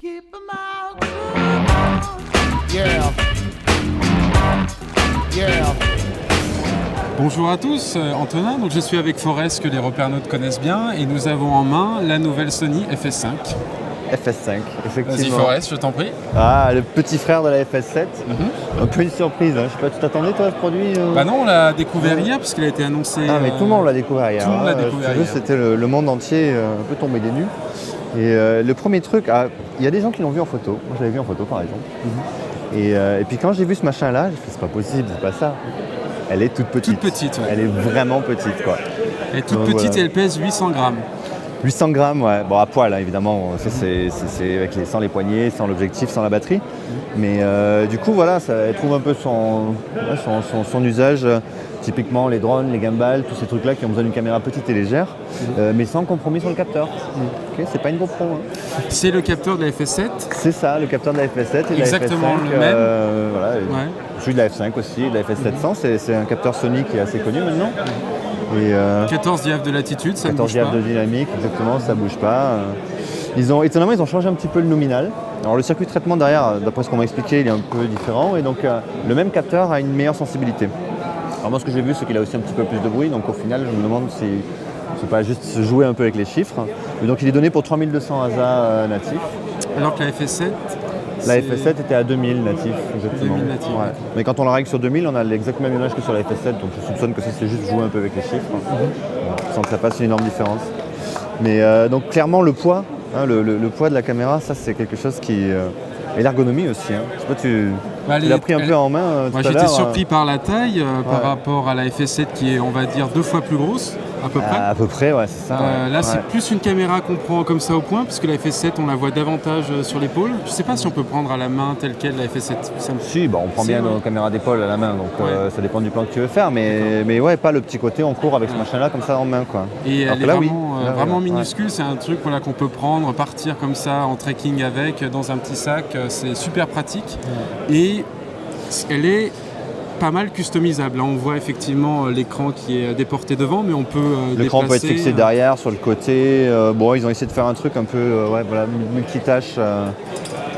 keep 'em all grooving. Yeah. Yeah. Bonjour à tous, Antonin. Donc je suis avec Forest que les repères-notes connaissent bien et nous avons en main la nouvelle Sony FS5. FS5, effectivement. Vas-y Forest, je t'en prie. Ah, le petit frère de la FS7. Un peu une surprise, hein. Je sais pas, tu t'attendais toi à ce produit Bah non, on l'a découvert hier parce qu'il a été annoncé. Ah, mais tout le monde l'a découvert hier. Tout le monde l'a découvert hier. C'était le monde entier un peu tombé des nues. Et le premier truc, il y a des gens qui l'ont vu en photo. Moi je l'avais vu en photo par exemple. Et puis quand j'ai vu ce machin-là, j'ai fait c'est pas possible, c'est pas ça. Elle est toute petite. Toute petite, ouais. Elle est vraiment petite, quoi. Elle est toute Donc, petite voilà. et elle pèse 800 grammes. 800 grammes, ouais. Bon, à poil, hein, évidemment. Ça, c'est avec sans les poignées, sans l'objectif, sans la batterie. Mais du coup, voilà, elle trouve un peu son usage. Typiquement, les drones, les gimbals, tous ces trucs-là qui ont besoin d'une caméra petite et légère, mais sans compromis sur le capteur. Ok, c'est pas une GoPro. Hein. C'est le capteur de la FS7. C'est ça, le capteur de la FS7 et Exactement de la FS5. le même. Voilà, Ouais. celui de la F5 aussi, de la FS700. C'est un capteur Sony qui est assez connu maintenant. Et, 14 diaph de latitude, ça ne 14 bouge diaph pas. de dynamique, exactement, ça bouge pas. Étonnamment, ils ont changé un petit peu le nominal. Alors le circuit de traitement derrière, d'après ce qu'on m'a expliqué, il est un peu différent. Et donc le même capteur a une meilleure sensibilité. Alors moi ce que j'ai vu, c'est qu'il a aussi un petit peu plus de bruit. Donc au final, je me demande si c'est pas juste se jouer un peu avec les chiffres. Et donc il est donné pour 3200 ASA natifs. Alors que la FS7. La FS7 était à 2000 natifs, exactement. 2000 natifs. Ouais. Mais quand on la règle sur 2000, on a l'exact même image que sur la FS7. Donc je soupçonne que ça c'est juste jouer un peu avec les chiffres. Sans que ça fasse une énorme différence. Mais donc clairement le poids, hein, le poids de la caméra, ça c'est quelque chose qui... et l'ergonomie aussi. Hein. Je sais pas, tu l'as pris un peu en main Moi tout à j'étais l'heure. surpris par la taille par Ouais. rapport à la FS7 qui est on va dire 2 fois plus grosse à peu près. À peu près, ouais, c'est ça. Ouais. Là, Ouais. c'est plus une caméra qu'on prend comme ça au point, puisque la FS7, on la voit davantage sur l'épaule. Je ne sais pas si on peut prendre à la main telle quelle la FS7. Ça me... Si, bah, on prend Si, bien ouais. nos caméras d'épaule à la main, donc Ouais. ça dépend du plan que tu veux faire, mais ouais, pas le petit côté on court avec ce machin-là comme ça en main, quoi. Et Alors elle que est là, vraiment, oui. Là, vraiment ouais. minuscule. C'est un truc voilà, qu'on peut prendre, partir comme ça en trekking avec, dans un petit sac. C'est super pratique. Et elle est pas mal customisable. Là, on voit effectivement l'écran qui est déporté devant, mais on peut L'écran peut être déplacer, fixé derrière, sur le côté. Bon, ils ont essayé de faire un truc un peu ouais, voilà, multitâche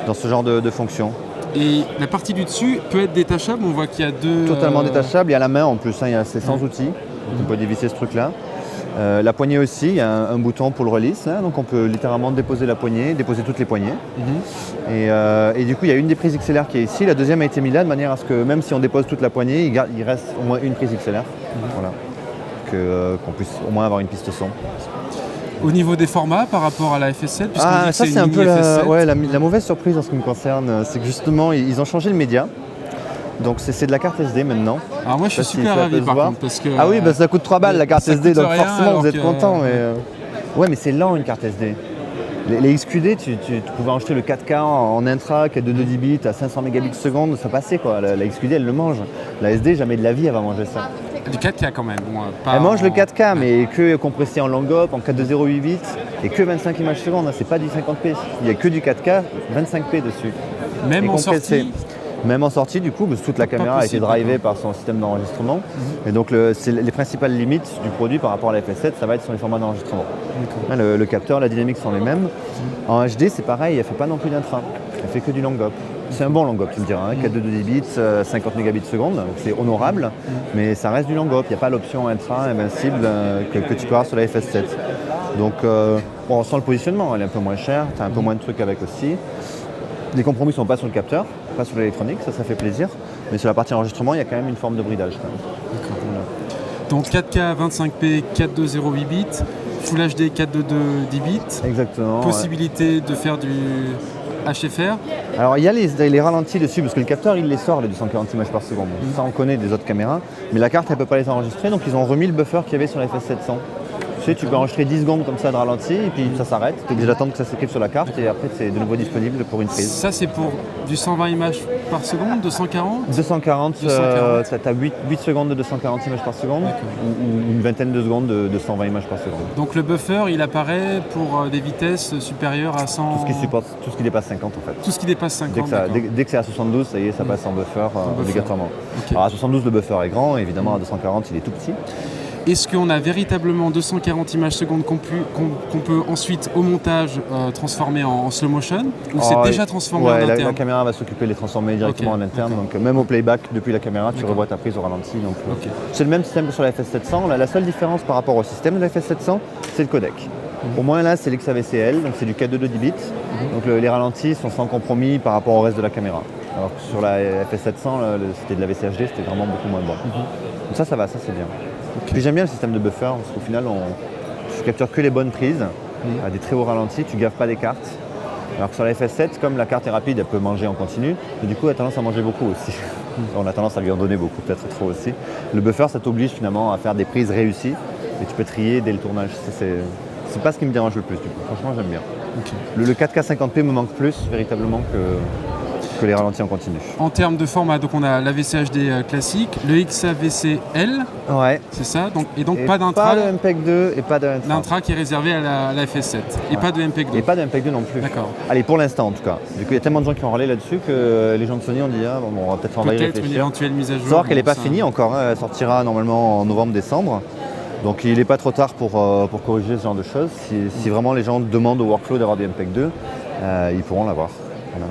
dans ce genre de fonction. Et la partie du dessus peut être détachable. On voit qu'il y a deux... Totalement détachable, il y a la main en plus, hein, c'est sans outils, donc on peut dévisser ce truc-là. La poignée aussi, il y a un bouton pour le release, hein, donc on peut littéralement déposer la poignée, déposer toutes les poignées. Et du coup, il y a une des prises XLR qui est ici, la deuxième a été mise là de manière à ce que même si on dépose toute la poignée, il reste au moins une prise XLR. Voilà. Qu'on puisse au moins avoir une piste son. Au niveau des formats par rapport à la FS7, puisqu'on dit que Ça c'est c'est un une peu mini FS7. la mauvaise surprise en ce qui me concerne, c'est que justement ils ont changé le média. Donc c'est de la carte SD maintenant. Alors moi je suis Je sais pas si super ça ravi peut se par voir. contre parce que... Ah oui, bah, ça coûte 3 balles la carte ça SD, coûte donc rien, forcément alors vous êtes que- content. Ouais, mais c'est lent une carte SD. Les XQD, tu pouvais enregistrer le 4K en intra, qui est de 2 bits à 500 mégabits seconde, ça passait quoi. La XQD elle le mange. La SD, jamais de la vie elle va manger ça. Du 4K quand même. Bon, pas Elle mange le en- 4K, mais que compressé en long-hop, en 420 bits, et que 25 images secondes, hein, c'est pas du 50p. Il n'y a que du 4K, 25p dessus. Même Et en compressé. sortie. Même en sortie, du coup, parce que toute la Pas caméra a été possible, drivée d'accord. par son système d'enregistrement. Et donc, c'est les principales limites du produit par rapport à la FS7, ça va être sur les formats d'enregistrement. Hein, le capteur, la dynamique sont les mêmes. En HD, c'est pareil, elle ne fait pas non plus d'intra. Elle fait que du long-up. C'est un bon long-up, tu me diras. Hein, 422 bits, 50 mégabits seconde, donc c'est honorable, mais ça reste du long-up. Il n'y a pas l'option intra invincible que tu peux avoir sur la FS7. Donc, on sent le positionnement, elle est un peu moins chère, tu as un peu moins de trucs avec aussi. Les compromis ne sont pas sur le capteur, pas sur l'électronique, ça fait plaisir. Mais sur la partie enregistrement, il y a quand même une forme de bridage. Quand même. Voilà. Donc 4K 25p 4208 bits, Full HD 422 10 bits, Exactement. Ouais. possibilité de faire du HFR. Alors il y a les ralentis dessus, parce que le capteur il les sort les 240 images par seconde. Ça on connaît des autres caméras, mais la carte elle peut pas les enregistrer, donc ils ont remis le buffer qu'il y avait sur la FS700. Tu sais, tu peux enregistrer 10 secondes comme ça de ralenti, et puis ça s'arrête. Tu es obligé d'attendre que ça s'écrive sur la carte, et après c'est de nouveau disponible pour une prise. Ça c'est pour du 120 images par seconde, 240. 240, 240. tu as 8 secondes de 240 images par seconde, ou une vingtaine de secondes de 120 images par seconde. Donc le buffer il apparaît pour des vitesses supérieures à 100. Tout ce qui dépasse 50 en fait. Tout ce qui dépasse 50. Dès que c'est à 72, ça y est, ça passe en buffer buffer. obligatoirement. Ok. Alors à 72, le buffer est grand, évidemment à 240, il est tout petit. Est-ce qu'on a véritablement 240 images secondes qu'on peut ensuite au montage transformer en slow motion ou c'est déjà transformé en interne? La caméra va s'occuper de les transformer directement en interne. Donc même au playback depuis la caméra, tu revois ta prise au ralenti. Donc, c'est le même système que sur la FS700. La seule différence par rapport au système de la FS700, c'est le codec. Au moins là, c'est l'XAVCL, donc c'est du 4.2 de 10 bits. Donc les ralentis sont sans compromis par rapport au reste de la caméra. Alors que sur la FS700, c'était de la VCHD, c'était vraiment beaucoup moins bon. Donc ça va, ça c'est bien. Puis j'aime bien le système de buffer, parce qu'au final, tu captures que les bonnes prises, à des très hauts ralentis, tu gaves pas des cartes. Alors que sur la FS7, comme la carte est rapide, elle peut manger en continu, mais du coup, elle a tendance à manger beaucoup aussi. On a tendance à lui en donner beaucoup, peut-être trop aussi. Le buffer, ça t'oblige finalement à faire des prises réussies, et tu peux trier dès le tournage. C'est pas ce qui me dérange le plus, du coup. Franchement, j'aime bien. Le 4K 50p me manque plus, véritablement, que les ralentis en continu. En termes de format, donc on a la VCHD classique, le XAVCL, c'est ça, donc pas d'intra. Pas de MPEG 2 et pas d'intra. L'intra qui est réservé à la FS7 et pas de MPEG 2. Et pas de MPEG 2 non plus. D'accord. Allez, pour l'instant en tout cas. Du coup, il y a tellement de gens qui ont râlé là-dessus que les gens de Sony ont dit on va peut-être en réfléchir. Peut-être une éventuelle mise à jour. Savoir qu'elle n'est pas finie encore, elle sortira normalement en novembre-décembre. Donc il n'est pas trop tard pour corriger ce genre de choses. Si vraiment les gens demandent au workflow d'avoir du MPEG 2, ils pourront l'avoir. Voilà.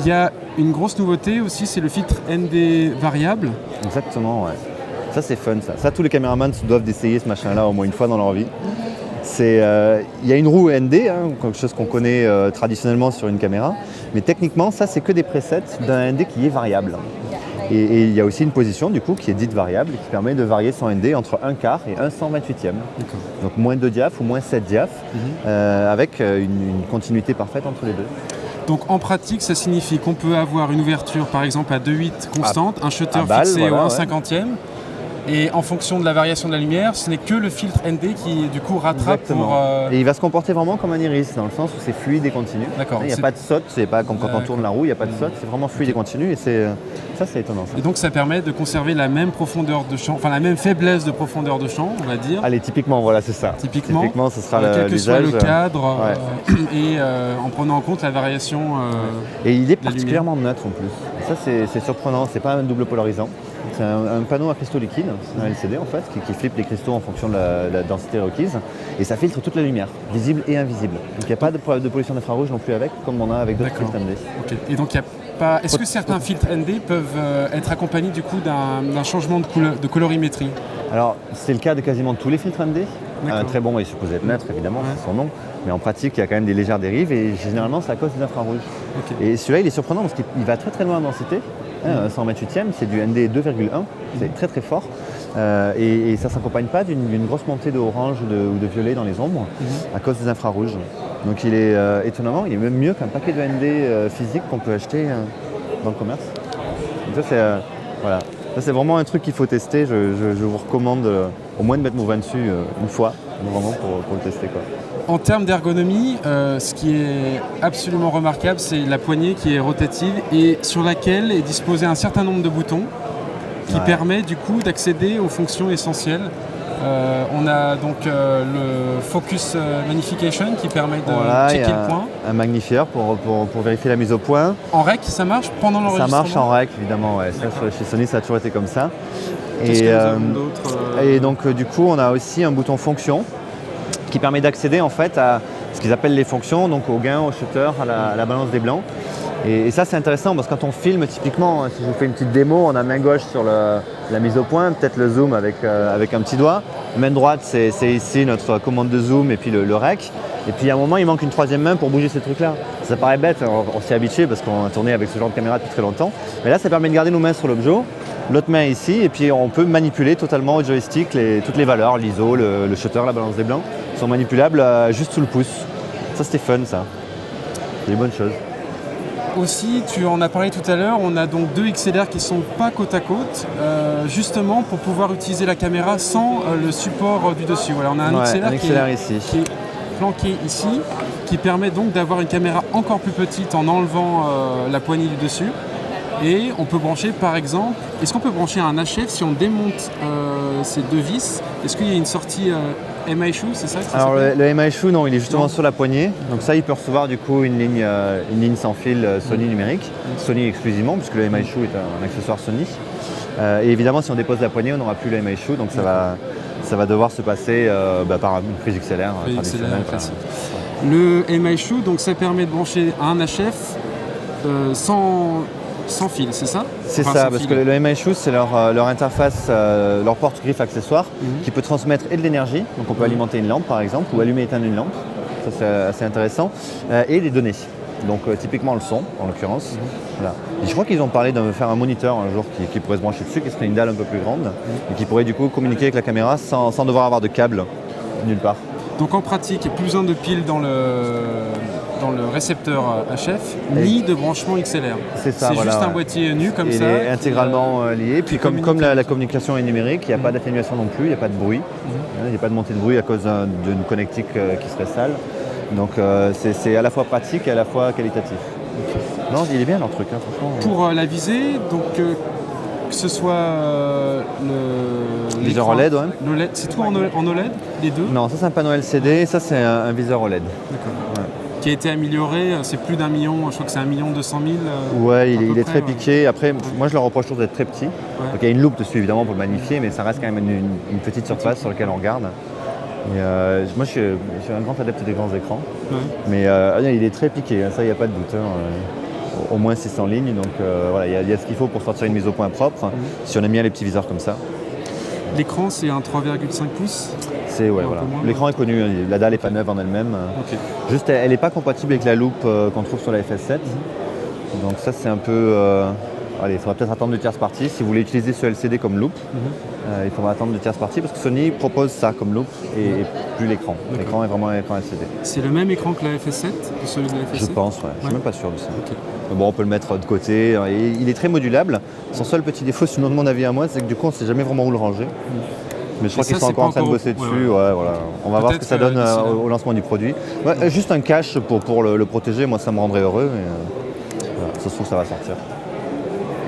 Il y a une grosse nouveauté aussi, c'est le filtre ND variable. Exactement, ouais. Ça c'est fun ça. Ça tous les caméramans doivent essayer ce machin-là au moins une fois dans leur vie. Il y a une roue ND, quelque chose qu'on connaît traditionnellement sur une caméra, mais techniquement ça c'est que des presets d'un ND qui est variable. Et il y a aussi une position du coup qui est dite variable et qui permet de varier son ND entre 1/4 et 1/128e. Donc moins 2 diaph ou moins 7 diaph avec une continuité parfaite entre les deux. Donc en pratique, ça signifie qu'on peut avoir une ouverture par exemple à 2.8 constante, un shutter fixé au 1/50e. Et en fonction de la variation de la lumière, ce n'est que le filtre ND qui du coup rattrape. Et il va se comporter vraiment comme un iris, dans le sens où c'est fluide et continu. D'accord. Il n'y a pas de saute, c'est pas comme quand on tourne la roue, il n'y a pas de saute, c'est vraiment fluide et continu et ça c'est étonnant. Ça. Et donc ça permet de conserver la même profondeur de champ, enfin la même faiblesse de profondeur de champ, on va dire. Allez, typiquement, voilà, c'est ça. Typiquement ce sera quel que soit l'usage. le cadre et en prenant en compte la variation. Et il est particulièrement neutre en plus. Ça c'est surprenant, c'est pas un double polarisant. C'est un panneau à cristaux liquides, un LCD en fait, qui flippe les cristaux en fonction de la densité requise. Et ça filtre toute la lumière, visible et invisible. Donc il n'y a pas de pollution d'infrarouge non plus avec, comme on a avec d'autres filtres ND. Okay. Et donc il y a pas. Est-ce que certains filtres ND peuvent être accompagnés du coup d'un changement de colorimétrie? Alors c'est le cas de quasiment tous les filtres ND. Un très bon est supposé être neutre évidemment, c'est son nom. Mais en pratique il y a quand même des légères dérives et généralement c'est à cause des infrarouges. Et celui-là il est surprenant parce qu'il va très très loin en densité. 128e, c'est du ND 2,1, c'est très très fort et ça ne s'accompagne pas d'une grosse montée de orange ou de violet dans les ombres à cause des infrarouges. Donc il est étonnamment, il est même mieux qu'un paquet de ND physique qu'on peut acheter dans le commerce. Donc ça c'est vraiment un truc qu'il faut tester, je vous recommande au moins de mettre mon 20 dessus une fois, vraiment pour le tester, quoi. En termes d'ergonomie, ce qui est absolument remarquable, c'est la poignée qui est rotative et sur laquelle est disposé un certain nombre de boutons qui permet du coup d'accéder aux fonctions essentielles. On a donc le Focus Magnification qui permet de checker le point. Un magnifieur pour vérifier la mise au point. En rec, ça marche pendant l'enregistrement? Ça marche en rec, évidemment. Ouais. Ça, chez Sony, ça a toujours été comme ça. Et donc, du coup, on a aussi un bouton fonction qui permet d'accéder en fait à ce qu'ils appellent les fonctions, donc au gain, au shutter, à la balance des blancs. Et ça c'est intéressant parce que quand on filme typiquement, si je vous fais une petite démo, on a main gauche sur la mise au point, peut-être le zoom avec un petit doigt. Main droite c'est ici notre commande de zoom et puis le rec. Et puis à un moment il manque une troisième main pour bouger ces trucs-là. Ça paraît bête, on s'y est habitué parce qu'on a tourné avec ce genre de caméra depuis très longtemps. Mais là ça permet de garder nos mains sur l'objet, l'autre main ici, et puis on peut manipuler totalement au joystick toutes les valeurs, l'ISO, le shutter, la balance des blancs, sont manipulables juste sous le pouce. Ça c'était fun ça. C'est des bonnes choses. Aussi, tu en as parlé tout à l'heure, on a donc deux XLR qui ne sont pas côte à côte, justement pour pouvoir utiliser la caméra sans le support du dessus. Voilà, on a un XLR ici qui est planqué ici, qui permet donc d'avoir une caméra encore plus petite en enlevant la poignée du dessus. Et on peut brancher par exemple, est-ce qu'on peut brancher un HF si on démonte ces deux vis? Est-ce qu'il y a une sortie MI Shoe, c'est ça? Alors le MI Shoe, non, il est justement sur la poignée. Donc ça, il peut recevoir du coup une ligne sans fil Sony numérique, Sony exclusivement, puisque le MI Shoe est un accessoire Sony. Et évidemment, si on dépose la poignée, on n'aura plus le MI Shoe, donc ça ça va devoir se passer par une prise XLR traditionnelle. classique. Le MI Shoe, donc ça permet de brancher un HF sans fil, c'est ça? C'est Enfin, ça, sans parce fil. que le MI Shoe, c'est leur interface, leur porte-griffe accessoire qui peut transmettre et de l'énergie, donc on peut alimenter une lampe par exemple, ou allumer et éteindre une lampe, ça c'est assez intéressant, et des données. Donc typiquement le son, en l'occurrence. Voilà. Et je crois qu'ils ont parlé de faire un moniteur un jour qui pourrait se brancher dessus, qui serait une dalle un peu plus grande, et qui pourrait du coup communiquer avec la caméra sans devoir avoir de câble nulle part. Donc en pratique, il n'y a plus besoin de piles dans le récepteur HF, ni de branchement XLR. C'est ça, C'est juste un boîtier nu comme il ça. est intégralement lié. Puis comme la communication est numérique, il n'y a pas Mhm. d'atténuation non plus, il n'y a pas de bruit. Il n'y a pas de montée de bruit à cause d'une connectique qui serait sale. Donc c'est à la fois pratique et à la fois qualitatif. Non, il est bien leur truc, hein, franchement. Pour la visée, donc que ce soit le Viseur l'écran, OLED, ouais. l'OLED, c'est tout en OLED, les deux? Non, ça c'est un panneau LCD, ça c'est un viseur OLED. D'accord. Ouais. Qui a été amélioré, c'est plus d'1 million, je crois que c'est 1 200 000. Ouais, à peu il est près, très ouais. piqué. Après, moi je leur reproche toujours d'être très petit. Donc il y a une loupe dessus évidemment pour le magnifier, mais ça reste quand même une petite surface sur laquelle on regarde. Et, moi je suis un grand adepte des grands écrans, Ouais. mais il est très piqué, hein, ça il n'y a pas de doute. Au moins 600 lignes, donc voilà, il y a ce qu'il faut pour sortir une mise au point propre, si on aime bien les petits viseurs comme ça. L'écran, c'est un 3,5 pouces. C'est ouais, Un voilà. peu moins, L'écran est connu, hein, la dalle n'est pas neuve en elle-même. Ok. Juste, elle n'est pas compatible avec la loupe qu'on trouve sur la FS7. Donc ça, c'est un peu... allez, il faudra peut-être attendre de tierce partie. Si vous voulez utiliser ce LCD comme loupe, il faudra attendre de tierce partie parce que Sony propose ça comme loupe et plus l'écran. L'écran est vraiment un écran LCD. C'est le même écran que la FS7, que celui de la FS7? Je pense, ouais. Je suis Ouais. même pas sûr de ça. Ok. Mais bon, on peut le mettre de côté. Et il est très modulable. Son seul petit défaut, sinon de mon avis à moi, c'est que du coup, on ne sait jamais vraiment où le ranger. Mais je crois Et qu'ils ça, sont c'est encore pas en train de encore- bosser ouais, dessus. ouais. Ouais, voilà. On va voir ce que ça Peut-être, donne d'ici là. au lancement du produit. Ouais, juste un cache pour le protéger, moi ça me rendrait heureux. Et, voilà, ça se trouve, ça va sortir.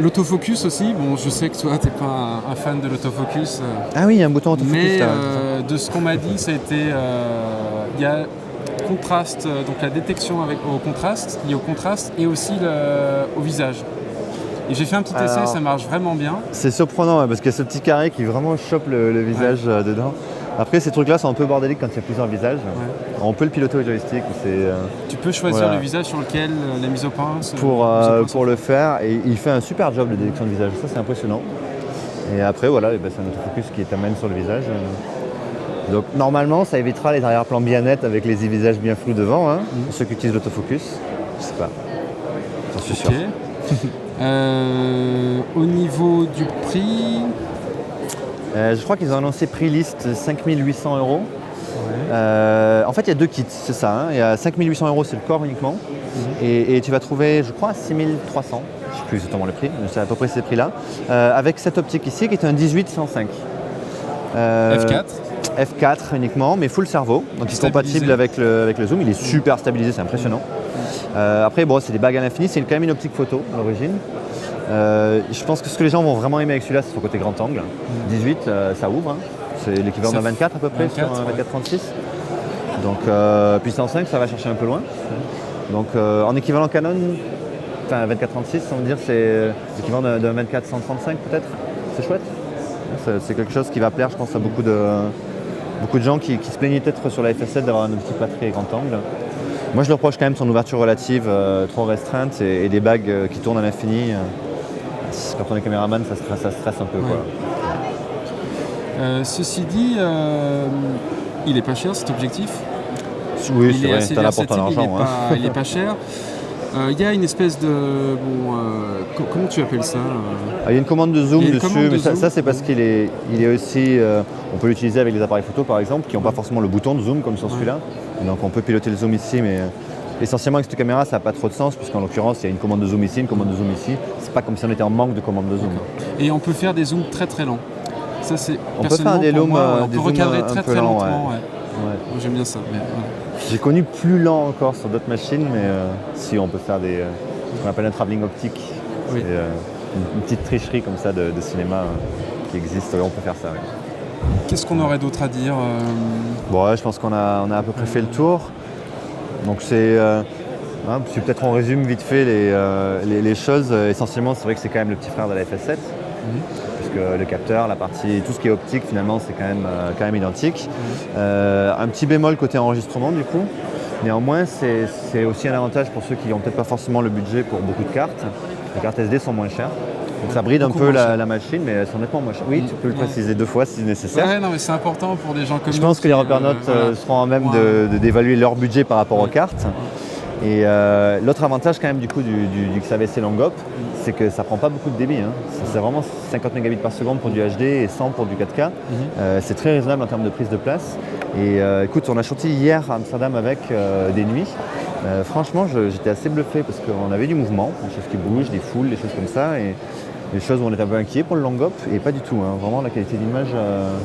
L'autofocus aussi, bon, je sais que toi, t'es pas un fan de l'autofocus. Ah oui, il y a un bouton autofocus Mais là. de ce qu'on m'a dit, ça a été. Il y a contraste, donc la détection au contraste, lié au contraste, et aussi au visage. Et j'ai fait un petit essai, Alors- ça marche vraiment bien. C'est surprenant parce qu'il y a ce petit carré qui vraiment chope le visage dedans. Après, ces trucs-là sont un peu bordéliques quand il y a plusieurs visages. On peut le piloter au joystick. Tu peux choisir Voilà. le visage sur lequel la mise au pince. Pour le faire. Et il fait un super job de détection de visage. Ça, c'est impressionnant. Et après, voilà, et ben, c'est un autofocus qui t'amène sur le visage. Donc, normalement, ça évitera les arrière-plans bien nets avec les visages bien flous devant. Hein, pour ceux qui utilisent l'autofocus. Je sais pas. J'en suis sûr. Ok. Au niveau du prix, Je crois qu'ils ont annoncé prix liste 5 800 €. En fait, il y a deux kits, c'est ça. Hein. Il y a 5 800 €, c'est le corps uniquement. Et tu vas trouver, je crois, 6 300. Je ne sais plus exactement le prix, mais c'est à peu près ces prix-là. Avec cette optique ici, qui est un 18-105. F4. F4 uniquement, mais full cerveau. Donc il est Stabilisé. compatible avec le zoom. Il est super stabilisé, c'est impressionnant. Après, bon, c'est des bagues à l'infini. C'est quand même une optique photo à l'origine. Je pense que ce que les gens vont vraiment aimer avec celui-là, c'est son côté grand angle. 18, ça ouvre. Hein. C'est l'équivalent Ça d'un 24 à peu près 24, sur un ouais. 24-36. Donc, puis 105, ça va chercher un peu loin. Donc, en équivalent Canon, enfin 24-36, on va dire, c'est l'équivalent d'un 24-135 peut-être. C'est chouette. C'est quelque chose qui va plaire, je pense, à beaucoup de gens qui se plaignaient peut-être sur la FS7 d'avoir un objectif pas très grand angle. Moi, je le reproche quand même son ouverture relative trop restreinte et des bagues qui tournent à l'infini. Quand on est caméraman, ça stresse un peu. Ouais. Quoi. Ceci dit, il est pas cher cet objectif. Oui, Il c'est est vrai, assez t'en as pour ton versatile, argent. Hein. il est pas cher. Il y a une espèce de. Bon, comment tu appelles ça Il y a une commande de zoom Il y a une dessus, commande de mais ça zoom. c'est parce qu'il est aussi. On peut l'utiliser avec les appareils photo par exemple, qui n'ont pas forcément le bouton de zoom comme sur celui-là. Et donc on peut piloter le zoom ici, mais essentiellement avec cette caméra ça n'a pas trop de sens, puisqu'en l'occurrence il y a une commande de zoom ici, une commande de zoom ici. C'est pas comme si on était en manque de commande de zoom. Et on peut faire des zooms très très lents. Ça c'est. On peut faire personnellement, des pour zooms, moi, on des peut zooms recadrer un très peu très lents, lentement. ouais. Ouais. Ouais. Moi, j'aime bien ça. Mais, voilà. J'ai connu plus lent encore sur d'autres machines, mais si on peut faire ce qu'on appelle un travelling optique. Oui. C'est une petite tricherie comme ça de cinéma qui existe, on peut faire ça. Oui. Qu'est-ce qu'on aurait d'autre à dire Bon, ouais, je pense qu'on a à peu près fait le tour. Donc si peut-être on résume vite fait les choses. Essentiellement, c'est vrai que c'est quand même le petit frère de la FS7. Puisque le capteur, la partie, tout ce qui est optique finalement c'est quand même identique. Un petit bémol côté enregistrement du coup. Néanmoins, c'est aussi un avantage pour ceux qui n'ont peut-être pas forcément le budget pour beaucoup de cartes. Les cartes SD sont moins chères. Donc ça bride un peu la machine, mais elles sont nettement moins chères. Oui, tu peux le préciser 2 fois si nécessaire. Ouais, non, mais c'est important pour des gens comme nous. Je pense que les repères-notes seront à même d'évaluer leur budget par rapport aux cartes. Et l'autre avantage quand même du coup du XAVC Longop, c'est que ça prend pas beaucoup de débit. Hein. C'est vraiment 50 mégabits par seconde pour du HD et 100 pour du 4K. C'est très raisonnable en termes de prise de place. Et écoute, on a sorti hier à Amsterdam avec des nuits. Franchement, j'étais assez bluffé parce qu'on avait du mouvement, des choses qui bougent, des foules, des choses comme ça. Et des choses où on était un peu inquiet pour le Longop et pas du tout. Hein. Vraiment, la qualité d'image,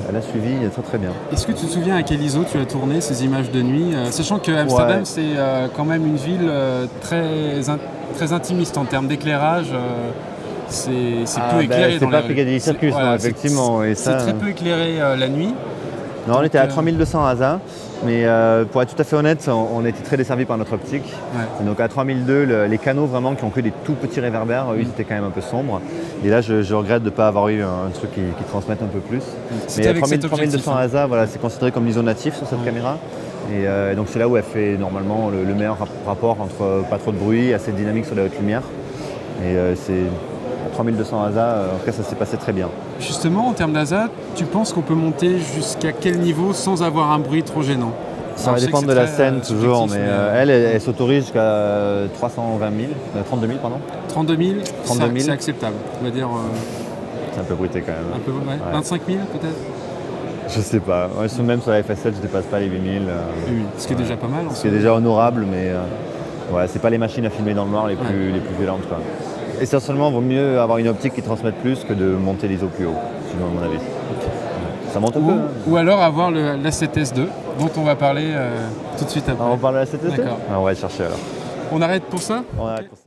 elle a suivi très très bien. Est-ce que tu te souviens à quel ISO tu as tourné ces images de nuit, sachant que Amsterdam c'est quand même une ville très intimiste en termes d'éclairage. C'est peu éclairé dans la rue. C'est pas Piccadilly Circus, effectivement. C'est très peu éclairé la nuit. Non, on était à 3200 ASA, mais pour être tout à fait honnête, on était très desservis par notre optique. Ouais. Donc à 3002, les canaux vraiment qui ont que des tout petits réverbères, eux, ils étaient quand même un peu sombres. Et là, je regrette de ne pas avoir eu un truc qui transmette un peu plus. Mais à 3200 ASA, voilà, c'est considéré comme l'ISO natif sur cette caméra. Et donc c'est là où elle fait normalement le meilleur rapport entre pas trop de bruit, assez dynamique sur la haute lumière. Et c'est 3200 ASA, en tout cas ça s'est passé très bien. Justement, en termes d'ASA, tu penses qu'on peut monter jusqu'à quel niveau sans avoir un bruit trop gênant? Ça va dépendre de la scène toujours, mais elle s'autorise jusqu'à 32 000, pardon. 32 000, c'est acceptable. On va dire. C'est un peu bruité quand même. Un peu, ouais. 25 000 peut-être? Je sais pas. Même sur la FS7, je dépasse pas les 8 000. Ce qui est déjà pas mal. Ce qui est déjà honorable, mais c'est pas les machines à filmer dans le noir les plus violentes, quoi. Essentiellement, il vaut mieux avoir une optique qui transmette plus que de monter l'ISO plus haut, sinon à mon avis. Ça monte un peu. Ou alors avoir l'A7S2, dont on va parler tout de suite après. On va parler de l'A7S2 D'accord. On va aller chercher alors. On arrête pour ça? On arrête pour ça.